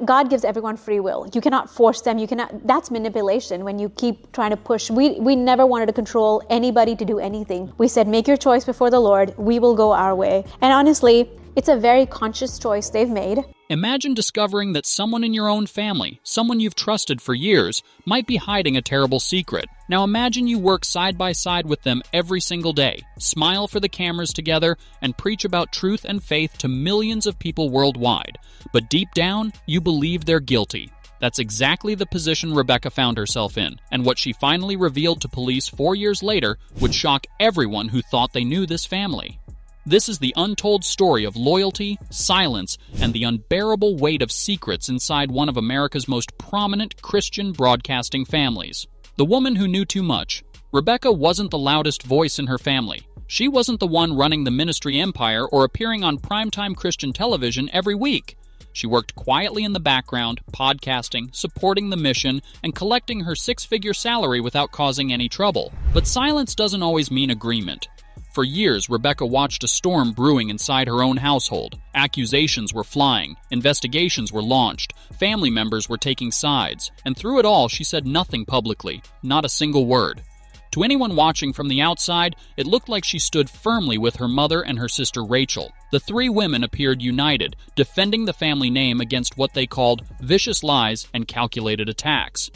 God gives everyone free will. You cannot force them. That's manipulation when you keep trying to push. We never wanted to control anybody to do anything. We said, make your choice before the Lord. We will go our way. And honestly, it's a very conscious choice they've made. Imagine discovering that someone in your own family, someone you've trusted for years, might be hiding a terrible secret. Now imagine you work side by side with them every single day, smile for the cameras together, and preach about truth and faith to millions of people worldwide. But deep down, you believe they're guilty. That's exactly the position Rebecca found herself in, and what she finally revealed to police 4 years later would shock everyone who thought they knew this family. This is the untold story of loyalty, silence, and the unbearable weight of secrets inside one of America's most prominent Christian broadcasting families. The woman who knew too much. Rebecca wasn't the loudest voice in her family. She wasn't the one running the ministry empire or appearing on primetime Christian television every week. She worked quietly in the background, podcasting, supporting the mission, and collecting her six-figure salary without causing any trouble. But silence doesn't always mean agreement. For years, Rebecca watched a storm brewing inside her own household. Accusations were flying, investigations were launched, family members were taking sides, and through it all, she said nothing publicly, not a single word. To anyone watching from the outside, it looked like she stood firmly with her mother and her sister Rachel. The three women appeared united, defending the family name against what they called vicious lies and calculated attacks.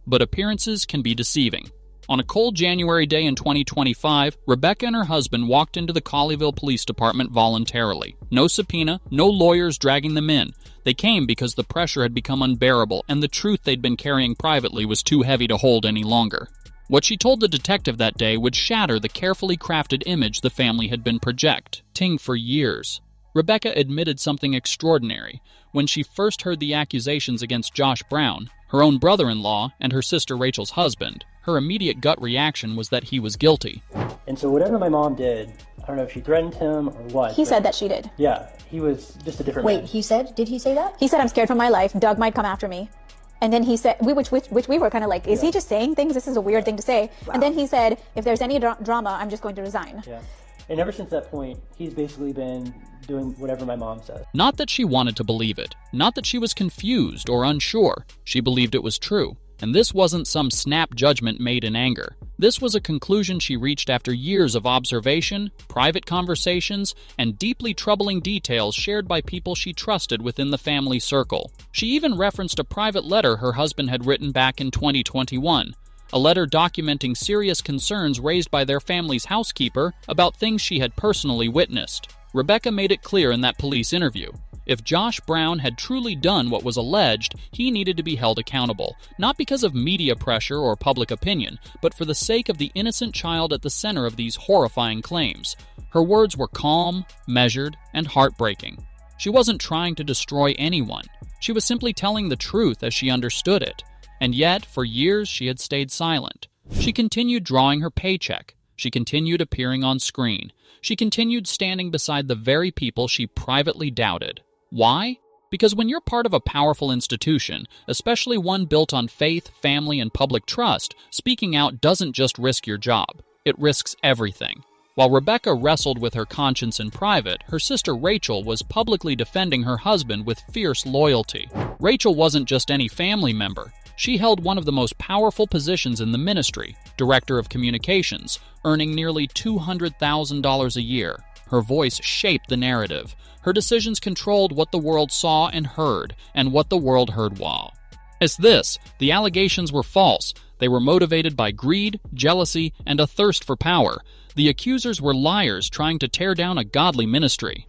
But appearances can be deceiving. On a cold January day in 2025, Rebecca and her husband walked into the Colleyville Police Department voluntarily. No subpoena, no lawyers dragging them in. They came because the pressure had become unbearable and the truth they'd been carrying privately was too heavy to hold any longer. What she told the detective that day would shatter the carefully crafted image the family had been projecting for years. Rebecca admitted something extraordinary. When she first heard the accusations against Josh Brown, her own brother-in-law, and her sister Rachel's husband, her immediate gut reaction was that he was guilty. And so whatever my mom did, I don't know if she threatened him or what. He said that she did. Yeah, he was just a different man. Wait, did he say that? He said, I'm scared for my life. Doug might come after me. And then he said, which we were kind of like, is he just saying things? This is a weird thing to say. Wow. And then he said, if there's any drama, I'm just going to resign. Yeah. And ever since that point, he's basically been doing whatever my mom says. Not that she wanted to believe it. Not that she was confused or unsure. She believed it was true. And this wasn't some snap judgment made in anger. This was a conclusion she reached after years of observation, private conversations, and deeply troubling details shared by people she trusted within the family circle. She even referenced a private letter her husband had written back in 2021, a letter documenting serious concerns raised by their family's housekeeper about things she had personally witnessed. Rebecca made it clear in that police interview. If Josh Brown had truly done what was alleged, he needed to be held accountable, not because of media pressure or public opinion, but for the sake of the innocent child at the center of these horrifying claims. Her words were calm, measured, and heartbreaking. She wasn't trying to destroy anyone. She was simply telling the truth as she understood it. And yet, for years, she had stayed silent. She continued drawing her paycheck. She continued appearing on screen. She continued standing beside the very people she privately doubted. Why? Because when you're part of a powerful institution, especially one built on faith, family, and public trust, speaking out doesn't just risk your job. It risks everything. While Rebecca wrestled with her conscience in private, her sister Rachel was publicly defending her husband with fierce loyalty. Rachel wasn't just any family member. She held one of the most powerful positions in the ministry, Director of Communications, earning nearly $200,000 a year. Her voice shaped the narrative. Her decisions controlled what the world saw and heard, and what the world heard while. The allegations were false. They were motivated by greed, jealousy, and a thirst for power. The accusers were liars trying to tear down a godly ministry.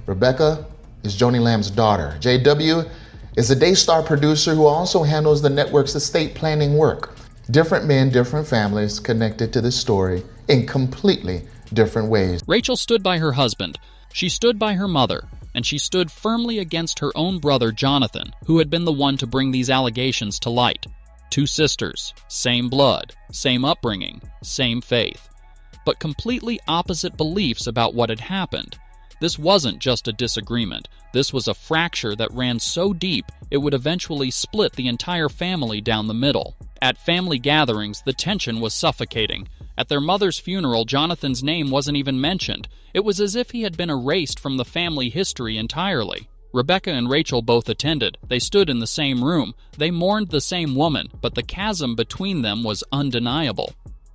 Rebecca is Joni Lamb's daughter. JW is a Daystar producer who also handles the network's estate planning work. Different men, different families connected to this story in completely different ways. Rachel stood by her husband. She stood by her mother. And she stood firmly against her own brother, Jonathan, who had been the one to bring these allegations to light. Two sisters, same blood, same upbringing, same faith. But completely opposite beliefs about what had happened. This wasn't just a disagreement. This was a fracture that ran so deep it would eventually split the entire family down the middle. At family gatherings, the tension was suffocating. At their mother's funeral, Jonathan's name wasn't even mentioned. It was as if he had been erased from the family history entirely. Rebecca and Rachel both attended. They stood in the same room. They mourned the same woman, but the chasm between them was undeniable.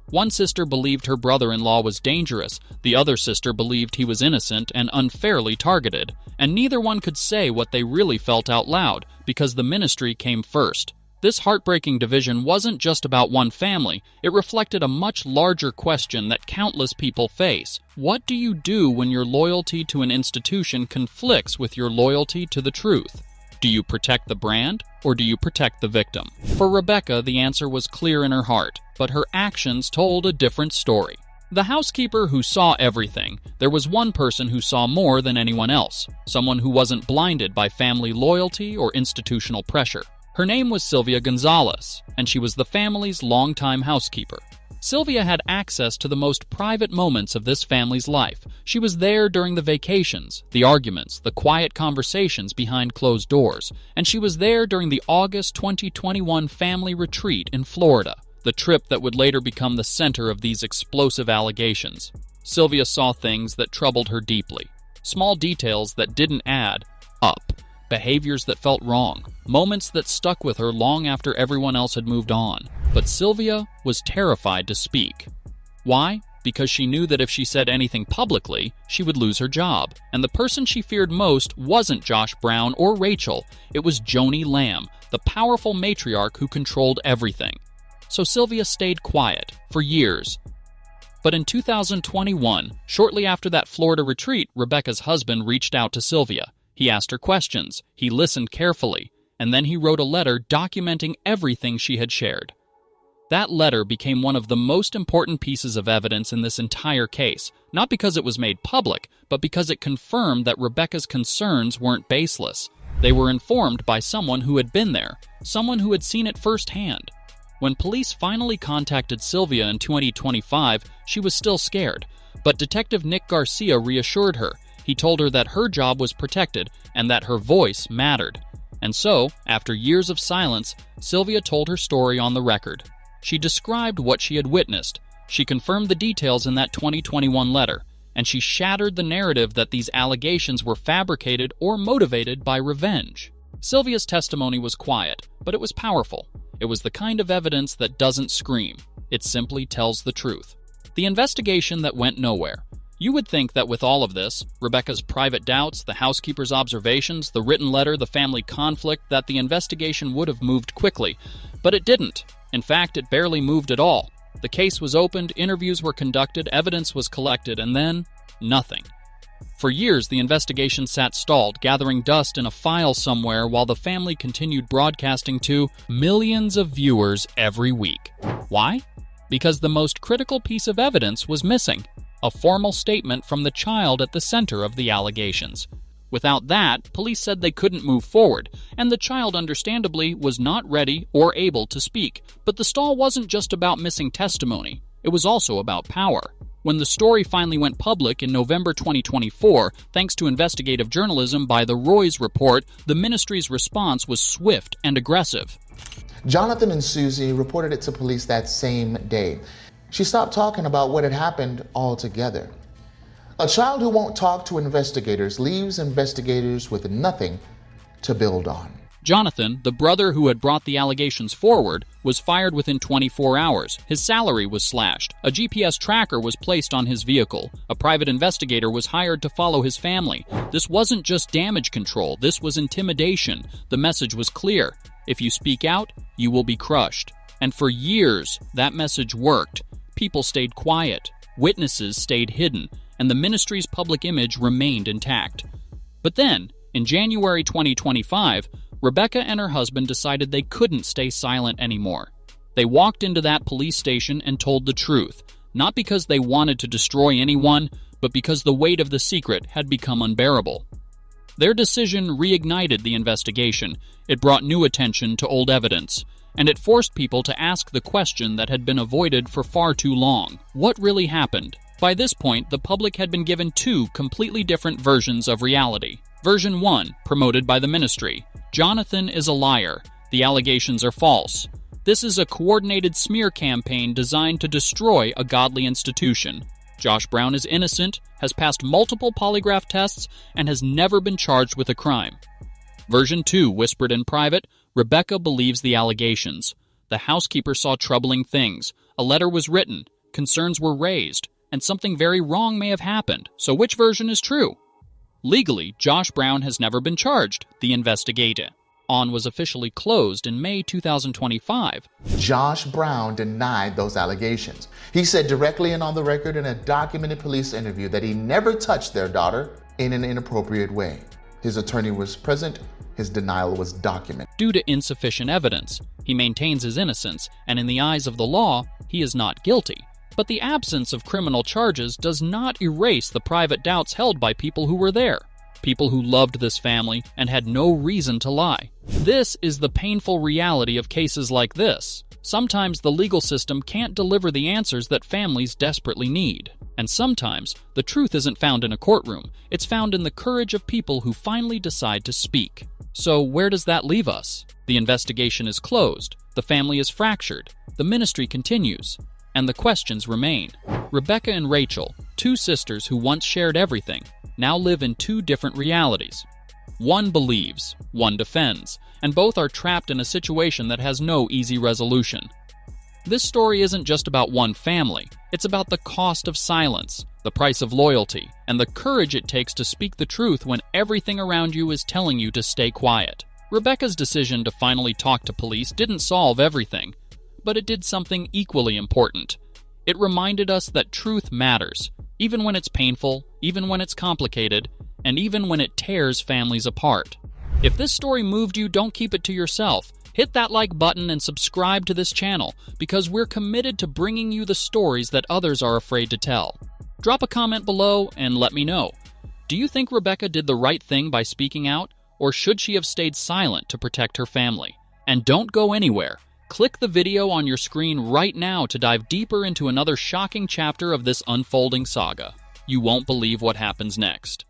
One sister believed her brother-in-law was dangerous. The other sister believed he was innocent and unfairly targeted. And neither one could say what they really felt out loud, because the ministry came first. This heartbreaking division wasn't just about one family. It reflected a much larger question that countless people face. What do you do when your loyalty to an institution conflicts with your loyalty to the truth? Do you protect the brand, or do you protect the victim? For Rebecca, the answer was clear in her heart, but her actions told a different story. The housekeeper who saw everything, there was one person who saw more than anyone else, someone who wasn't blinded by family loyalty or institutional pressure. Her name was Sylvia Gonzalez, and she was the family's longtime housekeeper. Sylvia had access to the most private moments of this family's life. She was there during the vacations, the arguments, the quiet conversations behind closed doors, and she was there during the August 2021 family retreat in Florida, the trip that would later become the center of these explosive allegations. Sylvia saw things that troubled her deeply, small details that didn't add up. Behaviors that felt wrong, moments that stuck with her long after everyone else had moved on. But Sylvia was terrified to speak. Why? Because she knew that if she said anything publicly, she would lose her job. And the person she feared most wasn't Josh Brown or Rachel, it was Joni Lamb, the powerful matriarch who controlled everything. So Sylvia stayed quiet for years. But in 2021, shortly after that Florida retreat, Rebecca's husband reached out to Sylvia. He asked her questions, he listened carefully, and then he wrote a letter documenting everything she had shared. That letter became one of the most important pieces of evidence in this entire case, not because it was made public, but because it confirmed that Rebecca's concerns weren't baseless. They were informed by someone who had been there, someone who had seen it firsthand. When police finally contacted Sylvia in 2025, she was still scared, but Detective Nick Garcia reassured her. He told her that her job was protected and that her voice mattered. And so, after years of silence, Sylvia told her story on the record. She described what she had witnessed. She confirmed the details in that 2021 letter, and she shattered the narrative that these allegations were fabricated or motivated by revenge. Sylvia's testimony was quiet, but it was powerful. It was the kind of evidence that doesn't scream. It simply tells the truth. The investigation that went nowhere. You would think that with all of this, Rebecca's private doubts, the housekeeper's observations, the written letter, the family conflict, that the investigation would have moved quickly. But it didn't. In fact, it barely moved at all. The case was opened, interviews were conducted, evidence was collected, and then nothing. For years, the investigation sat stalled, gathering dust in a file somewhere while the family continued broadcasting to millions of viewers every week. Why? Because the most critical piece of evidence was missing. A formal statement from the child at the center of the allegations. Without that, police said they couldn't move forward, and the child understandably was not ready or able to speak. But the stall wasn't just about missing testimony, it was also about power. When the story finally went public in November 2024, thanks to investigative journalism by the Roy's Report, the ministry's response was swift and aggressive. Jonathan and Susie reported it to police that same day. She stopped talking about what had happened altogether. A child who won't talk to investigators leaves investigators with nothing to build on. Jonathan, the brother who had brought the allegations forward, was fired within 24 hours. His salary was slashed. A GPS tracker was placed on his vehicle. A private investigator was hired to follow his family. This wasn't just damage control, this was intimidation. The message was clear. If you speak out, you will be crushed. And for years, that message worked. People stayed quiet, witnesses stayed hidden, and the ministry's public image remained intact. But then, in January 2025, Rebecca and her husband decided they couldn't stay silent anymore. They walked into that police station and told the truth, not because they wanted to destroy anyone, but because the weight of the secret had become unbearable. Their decision reignited the investigation. It brought new attention to old evidence. And it forced people to ask the question that had been avoided for far too long. What really happened? By this point, the public had been given two completely different versions of reality. Version 1, promoted by the ministry. Jonathan is a liar. The allegations are false. This is a coordinated smear campaign designed to destroy a godly institution. Josh Brown is innocent, has passed multiple polygraph tests, and has never been charged with a crime. Version 2, whispered in private, Rebecca believes the allegations. The housekeeper saw troubling things. A letter was written. Concerns were raised. And something very wrong may have happened. So which version is true? Legally, Josh Brown has never been charged, the investigator. On was officially closed in May 2025. Josh Brown denied those allegations. He said directly and on the record in a documented police interview that he never touched their daughter in an inappropriate way. His attorney was present. His denial was documented. Due to insufficient evidence, he maintains his innocence, and in the eyes of the law, he is not guilty. But the absence of criminal charges does not erase the private doubts held by people who were there. People who loved this family and had no reason to lie. This is the painful reality of cases like this. Sometimes the legal system can't deliver the answers that families desperately need. And sometimes the truth isn't found in a courtroom, it's found in the courage of people who finally decide to speak. So where does that leave us? The investigation is closed, the family is fractured, the ministry continues, and the questions remain. Rebecca and Rachel, two sisters who once shared everything, now live in two different realities. One believes, one defends, and both are trapped in a situation that has no easy resolution. This story isn't just about one family, it's about the cost of silence, the price of loyalty, and the courage it takes to speak the truth when everything around you is telling you to stay quiet. Rebecca's decision to finally talk to police didn't solve everything, but it did something equally important. It reminded us that truth matters, even when it's painful, even when it's complicated, and even when it tears families apart. If this story moved you, don't keep it to yourself. Hit that like button and subscribe to this channel, because we're committed to bringing you the stories that others are afraid to tell. Drop a comment below and let me know. Do you think Rebecca did the right thing by speaking out, or should she have stayed silent to protect her family? And don't go anywhere. Click the video on your screen right now to dive deeper into another shocking chapter of this unfolding saga. You won't believe what happens next.